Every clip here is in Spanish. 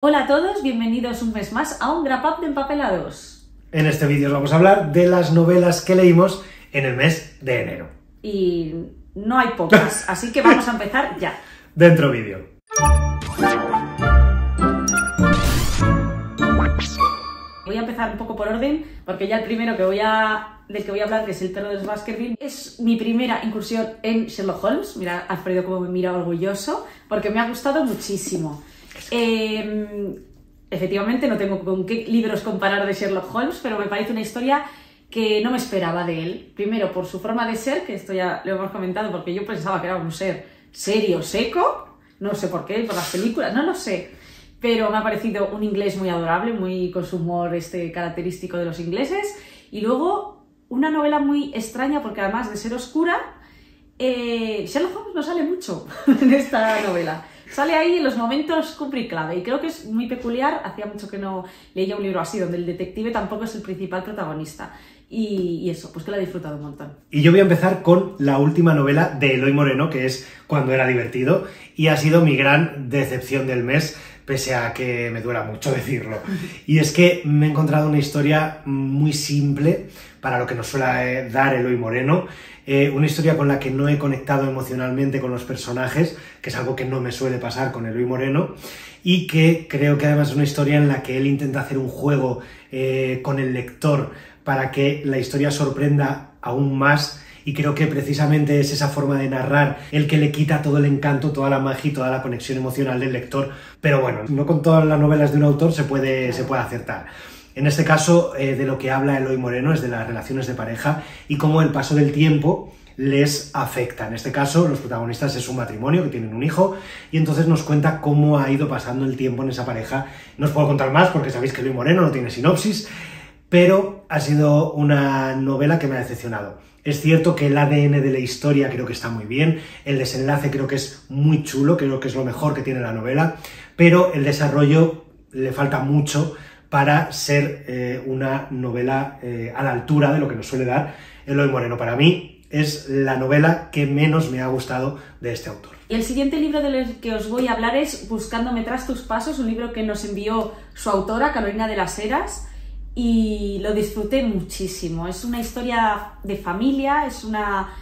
Hola a todos, bienvenidos un mes más a un Wrap-Up de Empapelados. En este vídeo os vamos a hablar de las novelas que leímos en el mes de enero. Y no hay pocas, así que vamos a empezar ya. Dentro vídeo. Voy a empezar un poco por orden, porque ya el primero del que voy a hablar, que es El perro de los Baskerville, es mi primera incursión en Sherlock Holmes. Mira, Alfredo como me mira orgulloso, porque me ha gustado muchísimo. Efectivamente no tengo con qué libros comparar de Sherlock Holmes, pero me parece una historia que no me esperaba de él. Primero por su forma de ser, que esto ya lo hemos comentado, porque yo pensaba que era un ser serio, seco, no sé por qué, por las películas, no lo sé, pero me ha parecido un inglés muy adorable, muy con su humor característico de los ingleses. Y luego una novela muy extraña, porque además de ser oscura, Sherlock Holmes no sale mucho en esta novela. Sale ahí en los momentos cumbre y clave, y creo que es muy peculiar. Hacía mucho que no leía un libro así, donde el detective tampoco es el principal protagonista. Y eso, pues que la he disfrutado un montón. Y yo voy a empezar con la última novela de Eloy Moreno, que es Cuando era divertido, y ha sido mi gran decepción del mes, pese a que me duela mucho decirlo. Y es que me he encontrado una historia muy simple para lo que nos suele dar Eloy Moreno, una historia con la que no he conectado emocionalmente con los personajes, que es algo que no me suele pasar con Eloy Moreno, y que creo que además es una historia en la que él intenta hacer un juego con el lector para que la historia sorprenda aún más. Y creo que precisamente es esa forma de narrar el que le quita todo el encanto, toda la magia y toda la conexión emocional del lector. Pero bueno, no con todas las novelas de un autor se puede acertar. En este caso, de lo que habla Eloy Moreno es de las relaciones de pareja y cómo el paso del tiempo les afecta. En este caso, los protagonistas es un matrimonio que tienen un hijo, y entonces nos cuenta cómo ha ido pasando el tiempo en esa pareja. No os puedo contar más porque sabéis que Eloy Moreno no tiene sinopsis, pero ha sido una novela que me ha decepcionado. Es cierto que el ADN de la historia creo que está muy bien, el desenlace creo que es muy chulo, creo que es lo mejor que tiene la novela, pero el desarrollo le falta mucho para ser una novela a la altura de lo que nos suele dar Eloy Moreno. Para mí es la novela que menos me ha gustado de este autor. Y el siguiente libro del que os voy a hablar es Buscándome tras tus pasos, un libro que nos envió su autora, Carolina de las Heras, y lo disfruté muchísimo. Es una historia de familia, es una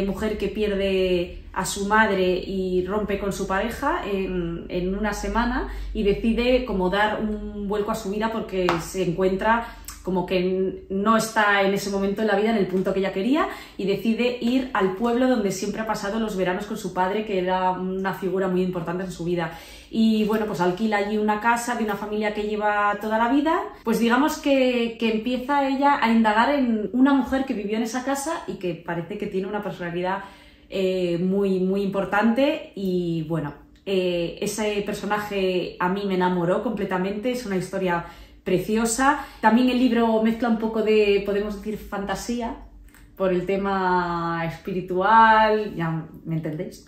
mujer que pierde a su madre y rompe con su pareja en una semana, y decide como dar un vuelco a su vida porque se encuentra como que no está en ese momento en la vida en el punto que ella quería, y decide ir al pueblo donde siempre ha pasado los veranos con su padre, que era una figura muy importante en su vida. Y bueno, pues alquila allí una casa de una familia que lleva toda la vida. Pues digamos que empieza ella a indagar en una mujer que vivió en esa casa y que parece que tiene una personalidad muy importante. Y bueno, ese personaje a mí me enamoró completamente, es una historia preciosa. También el libro mezcla un poco de, podemos decir, fantasía, por el tema espiritual, ya me entendéis.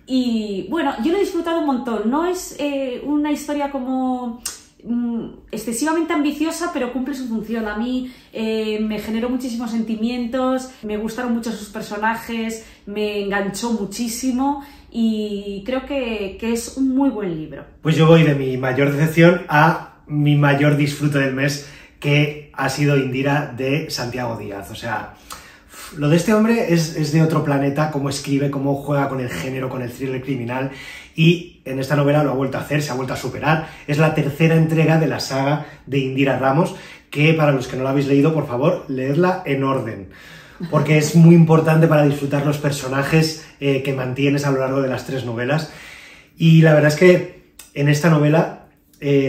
Y bueno, yo lo he disfrutado un montón. No es una historia como excesivamente ambiciosa, pero cumple su función. A mí me generó muchísimos sentimientos, me gustaron mucho sus personajes, me enganchó muchísimo, y creo que es un muy buen libro. Pues yo voy de mi mayor decepción a mi mayor disfrute del mes, que ha sido Indira, de Santiago Díaz. O sea, lo de este hombre es de otro planeta, cómo escribe, cómo juega con el género, con el thriller criminal, y en esta novela lo ha vuelto a hacer, se ha vuelto a superar. Es la tercera entrega de la saga de Indira Ramos, que para los que no la habéis leído, por favor, leedla en orden, porque es muy importante para disfrutar los personajes que mantienes a lo largo de las tres novelas. Y la verdad es que en esta novela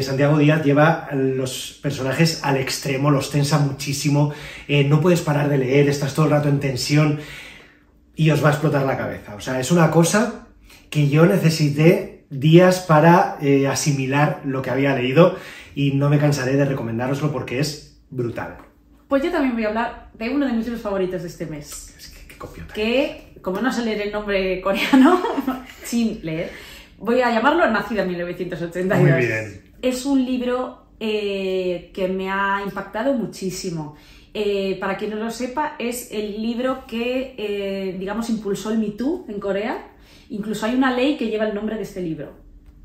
Santiago Díaz lleva los personajes al extremo, los tensa muchísimo, no puedes parar de leer, estás todo el rato en tensión y os va a explotar la cabeza. O sea, es una cosa que yo necesité días para asimilar lo que había leído, y no me cansaré de recomendároslo porque es brutal. Pues yo también voy a hablar de uno de mis libros favoritos de este mes. Es que copiota. Que, como no sé leer el nombre coreano, sin leer, voy a llamarlo Nacida en 1982. Muy bien. Es un libro que me ha impactado muchísimo. Para quien no lo sepa, es el libro que, digamos, impulsó el Me Too en Corea. Incluso hay una ley que lleva el nombre de este libro.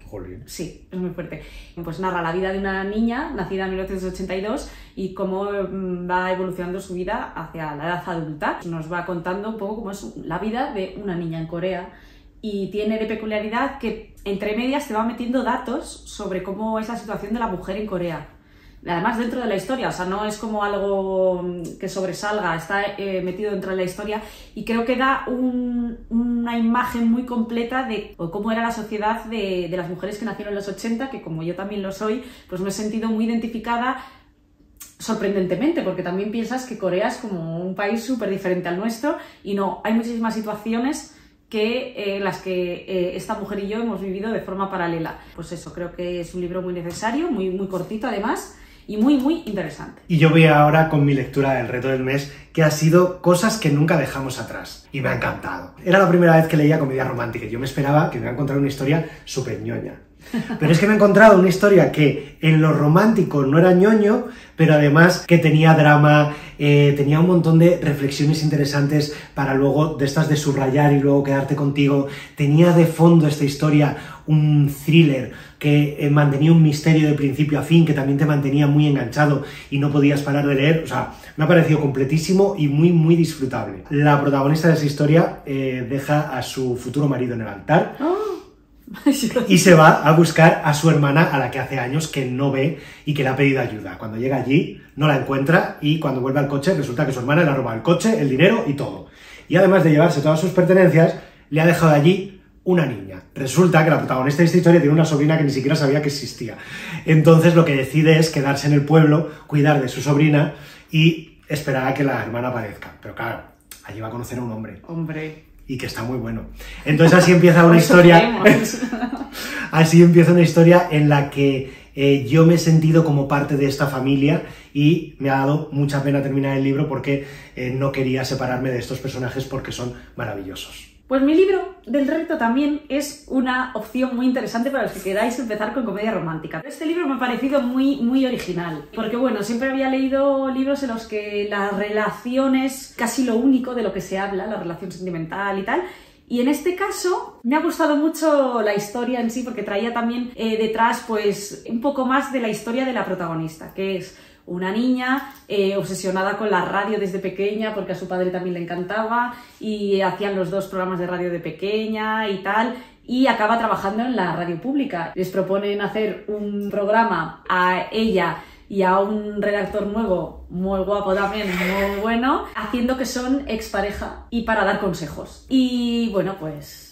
Jolín. Sí, es muy fuerte. Pues narra la vida de una niña nacida en 1982 y cómo va evolucionando su vida hacia la edad adulta. Nos va contando un poco cómo es la vida de una niña en Corea y tiene de peculiaridad que entre medias te va metiendo datos sobre cómo es la situación de la mujer en Corea. Además dentro de la historia, o sea, no es como algo que sobresalga, está metido dentro de la historia y creo que da una imagen muy completa de cómo era la sociedad de las mujeres que nacieron en los 80, que como yo también lo soy, pues me he sentido muy identificada sorprendentemente, porque también piensas que Corea es como un país súper diferente al nuestro y no, hay muchísimas situaciones que las que esta mujer y yo hemos vivido de forma paralela. Pues eso, creo que es un libro muy necesario, muy, muy cortito además, y muy, muy interesante. Y yo voy ahora con mi lectura del reto del mes, que ha sido Cosas que nunca dejamos atrás. Y me ha encantado. Era la primera vez que leía comedia romántica y yo me esperaba que me iba a encontrar una historia súper ñoña. Pero es que me he encontrado una historia que en lo romántico no era ñoño, pero además que tenía drama, tenía un montón de reflexiones interesantes para luego de estas de subrayar y luego quedarte contigo. Tenía de fondo esta historia un thriller que mantenía un misterio de principio a fin, que también te mantenía muy enganchado y no podías parar de leer. O sea, me ha parecido completísimo y muy, muy disfrutable. La protagonista de esa historia deja a su futuro marido en el altar. Y se va a buscar a su hermana, a la que hace años que no ve y que le ha pedido ayuda. Cuando llega allí, no la encuentra y cuando vuelve al coche, resulta que su hermana le ha robado el coche, el dinero y todo. Y además de llevarse todas sus pertenencias, le ha dejado allí una niña. Resulta que la protagonista de esta historia tiene una sobrina que ni siquiera sabía que existía. Entonces lo que decide es quedarse en el pueblo, cuidar de su sobrina y esperar a que la hermana aparezca. Pero claro, allí va a conocer a un hombre. Y que está muy bueno. Entonces así empieza una historia. Así empieza una historia en la que yo me he sentido como parte de esta familia y me ha dado mucha pena terminar el libro porque no quería separarme de estos personajes porque son maravillosos. Pues mi libro del reto también es una opción muy interesante para los que queráis empezar con comedia romántica. Este libro me ha parecido muy, muy original, porque bueno, siempre había leído libros en los que la relación es casi lo único de lo que se habla, la relación sentimental y tal, y en este caso me ha gustado mucho la historia en sí, porque traía también detrás pues un poco más de la historia de la protagonista, que es una niña obsesionada con la radio desde pequeña porque a su padre también le encantaba y hacían los dos programas de radio de pequeña y tal, y acaba trabajando en la radio pública. Les proponen hacer un programa a ella y a un redactor nuevo, muy guapo también, muy bueno, haciendo que son expareja y para dar consejos. Y bueno, pues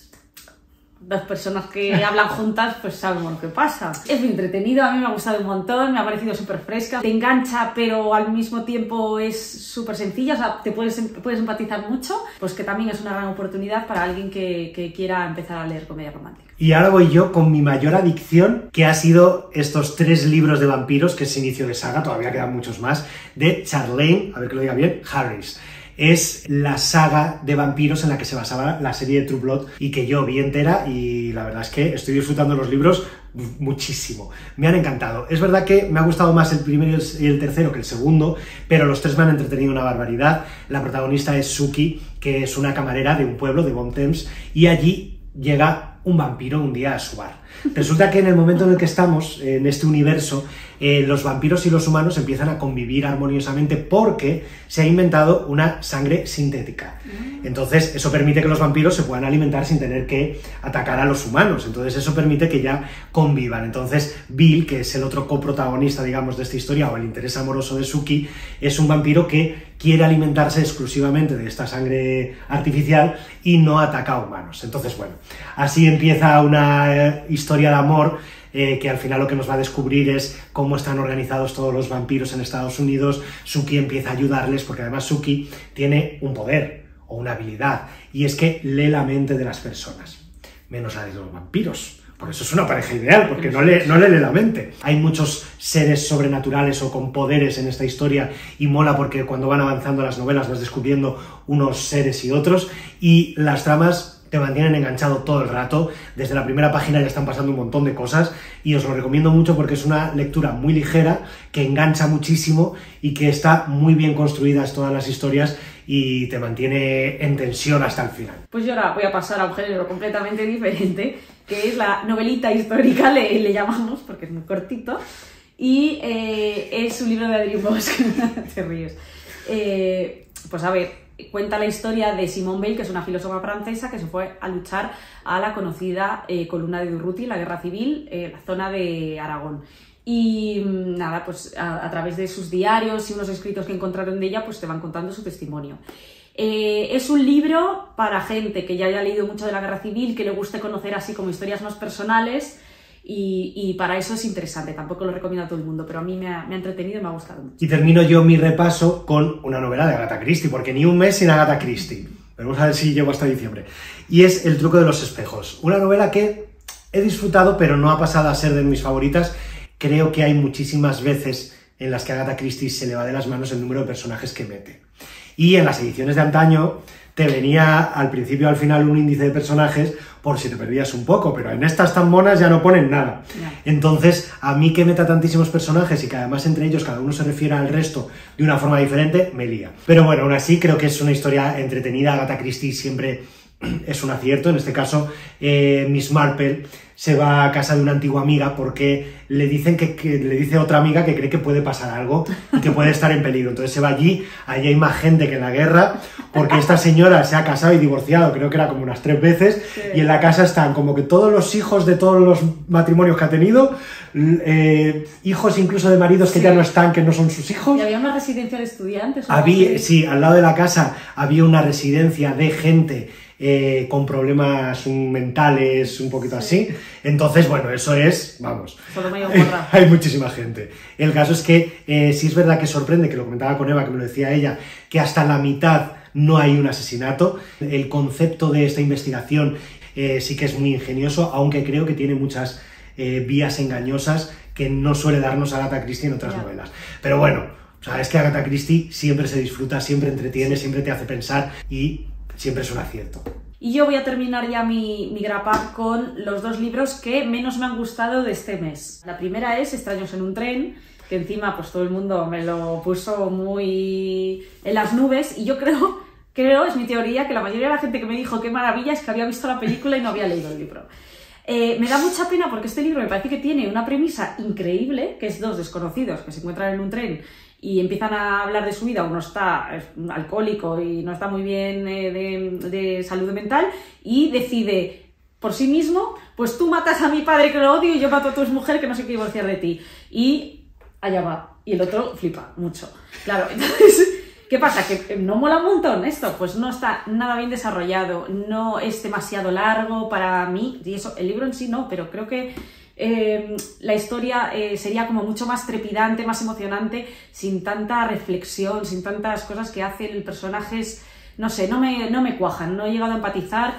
dos personas que hablan juntas, pues sabemos lo que pasa. Es muy entretenido, a mí me ha gustado un montón, me ha parecido súper fresca, te engancha, pero al mismo tiempo es súper sencilla, o sea, te puedes empatizar mucho, pues que también es una gran oportunidad para alguien que quiera empezar a leer comedia romántica. Y ahora voy yo con mi mayor adicción, que ha sido estos 3 libros de vampiros, que es inicio de saga, todavía quedan muchos más, de Charlaine, a ver que lo diga bien, Harris. Es la saga de vampiros en la que se basaba la serie de True Blood y que yo vi entera y la verdad es que estoy disfrutando los libros muchísimo. Me han encantado. Es verdad que me ha gustado más el primero y el tercero que el segundo, pero los 3 me han entretenido una barbaridad. La protagonista es Suki, que es una camarera de un pueblo, de Bon Temps, y allí llega un vampiro un día a su bar. Resulta que en el momento en el que estamos, en este universo, los vampiros y los humanos empiezan a convivir armoniosamente porque se ha inventado una sangre sintética. Entonces eso permite que los vampiros se puedan alimentar sin tener que atacar a los humanos. Entonces eso permite que ya convivan. Entonces Bill, que es el otro coprotagonista, digamos, de esta historia, o el interés amoroso de Suki, es un vampiro que quiere alimentarse exclusivamente de esta sangre artificial y no ataca a humanos. Entonces, bueno, así empieza una historia de amor que al final lo que nos va a descubrir es cómo están organizados todos los vampiros en Estados Unidos. Suki empieza a ayudarles porque además Suki tiene un poder o una habilidad y es que lee la mente de las personas, menos la de los vampiros. Por eso es una pareja ideal, porque no le lee la mente. Hay muchos seres sobrenaturales o con poderes en esta historia y mola porque cuando van avanzando las novelas vas descubriendo unos seres y otros y las tramas te mantienen enganchado todo el rato. Desde la primera página ya están pasando un montón de cosas y os lo recomiendo mucho porque es una lectura muy ligera, que engancha muchísimo y que está muy bien construidas todas las historias y te mantiene en tensión hasta el final. Pues yo ahora voy a pasar a un género completamente diferente, que es la novelita histórica, le llamamos, porque es muy cortito, y es un libro de Adrien Bosch. Te ríes. Pues a ver, cuenta la historia de Simone Weil, que es una filósofa francesa que se fue a luchar a la conocida columna de Durruti, la guerra civil, la zona de Aragón. Y nada, pues a través de sus diarios y unos escritos que encontraron de ella, pues te van contando su testimonio. Es un libro para gente que ya haya leído mucho de la guerra civil, que le guste conocer así como historias más personales, y para eso es interesante. Tampoco lo recomiendo a todo el mundo, pero a mí me ha entretenido y me ha gustado mucho. Y termino yo mi repaso con una novela de Agatha Christie, porque ni un mes sin Agatha Christie. Vamos a ver si llego hasta diciembre. Y es El truco de los espejos. Una novela que he disfrutado, pero no ha pasado a ser de mis favoritas. Creo que hay muchísimas veces en las que a Agatha Christie se le va de las manos el número de personajes que mete. Y en las ediciones de antaño te venía al principio al final un índice de personajes por si te perdías un poco, pero en estas tan monas ya no ponen nada. Entonces, a mí que meta tantísimos personajes y que además entre ellos cada uno se refiera al resto de una forma diferente, me lía. Pero bueno, aún así creo que es una historia entretenida. Agatha Christie siempre es un acierto. En este caso, Miss Marple se va a casa de una antigua amiga porque le dicen que le dice otra amiga que cree que puede pasar algo y que puede estar en peligro. Entonces se va allí hay más gente que en la guerra, porque esta señora se ha casado y divorciado, creo que era como unas 3 veces, sí. Y en la casa están como que todos los hijos de todos los matrimonios que ha tenido, hijos incluso de maridos que sí, ya no están, que no son sus hijos. ¿Y había una residencia de estudiantes? Sí, al lado de la casa había una residencia de gente con problemas mentales, un poquito así. Entonces, bueno, eso es, vamos, hay muchísima gente. El caso es que sí es verdad que sorprende, que lo comentaba con Eva, que me lo decía ella, que hasta la mitad no hay un asesinato. El concepto de esta investigación sí que es muy ingenioso, aunque creo que tiene muchas vías engañosas que no suele darnos Agatha Christie en otras novelas. Pero bueno, o sea, es que Agatha Christie siempre se disfruta, siempre entretiene, siempre te hace pensar y siempre es un acierto. Y yo voy a terminar ya mi grapa con los 2 libros que menos me han gustado de este mes. La primera es Extraños en un tren, que encima pues todo el mundo me lo puso muy en las nubes, y yo creo, es mi teoría, que la mayoría de la gente que me dijo qué maravilla es que había visto la película y no había leído el libro. Me da mucha pena porque este libro me parece que tiene una premisa increíble, que es 2 desconocidos que se encuentran en un tren y empiezan a hablar de su vida. Uno está alcohólico y no está muy bien de salud mental, y decide por sí mismo, pues tú matas a mi padre que lo odio y yo mato a tu mujer que no sé qué divorciar de ti. Y allá va. Y el otro flipa mucho. Claro, entonces, ¿qué pasa? ¿Que no mola un montón esto? Pues no está nada bien desarrollado, no es demasiado largo para mí, y eso, el libro en sí no, pero creo que la historia sería como mucho más trepidante, más emocionante, sin tanta reflexión, sin tantas cosas que hacen el personaje. No sé, no me cuajan, no he llegado a empatizar.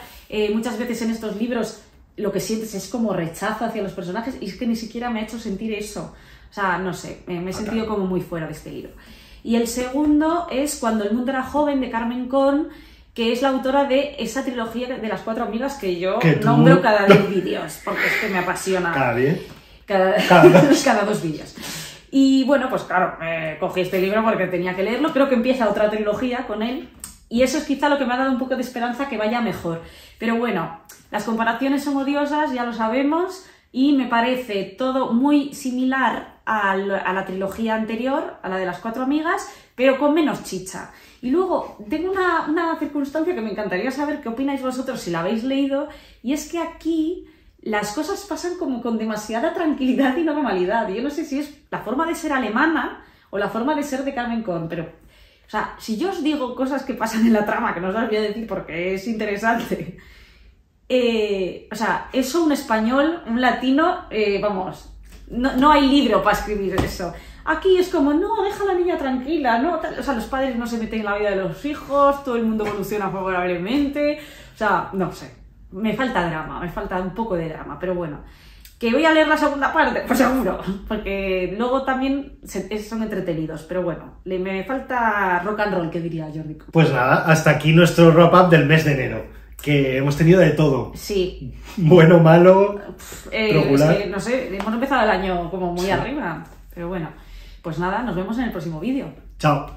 Muchas veces en estos libros lo que sientes es como rechazo hacia los personajes, y es que ni siquiera me ha hecho sentir eso. O sea, no sé, me he sentido como muy fuera de este libro. Y el segundo es Cuando el mundo era joven, de Carmen Cohn, que es la autora de esa trilogía de las 4 amigas que yo nombro cada 10 vídeos, porque es que me apasiona. ¿Cada 10? Cada 2 vídeos. Y bueno, pues claro, cogí este libro porque tenía que leerlo. Creo que empieza otra trilogía con él, y eso es quizá lo que me ha dado un poco de esperanza que vaya mejor. Pero bueno, las comparaciones son odiosas, ya lo sabemos, y me parece todo muy similar a la trilogía anterior, a la de las 4 amigas, pero con menos chicha. Y luego tengo una circunstancia que me encantaría saber qué opináis vosotros si la habéis leído, y es que aquí las cosas pasan como con demasiada tranquilidad y normalidad. Yo no sé si es la forma de ser alemana o la forma de ser de Carmen Cohn, pero, o sea, si yo os digo cosas que pasan en la trama, que no os las voy a decir porque es interesante, o sea, eso un español, un latino, vamos, no hay libro para escribir eso. Aquí es como, no, deja a la niña tranquila, ¿no? O sea, los padres no se meten en la vida de los hijos, todo el mundo evoluciona favorablemente. O sea, no sé, me falta drama, me falta un poco de drama, pero bueno. ¿Que voy a leer la segunda parte? Pues seguro, porque luego también son entretenidos, pero bueno, me falta rock and roll, que diría Jordi. Pues nada, hasta aquí nuestro wrap-up del mes de enero. que hemos tenido de todo. Sí. Bueno, malo, regular. Es que, no sé, hemos empezado el año como muy arriba. Pero bueno, pues nada, nos vemos en el próximo vídeo. Chao.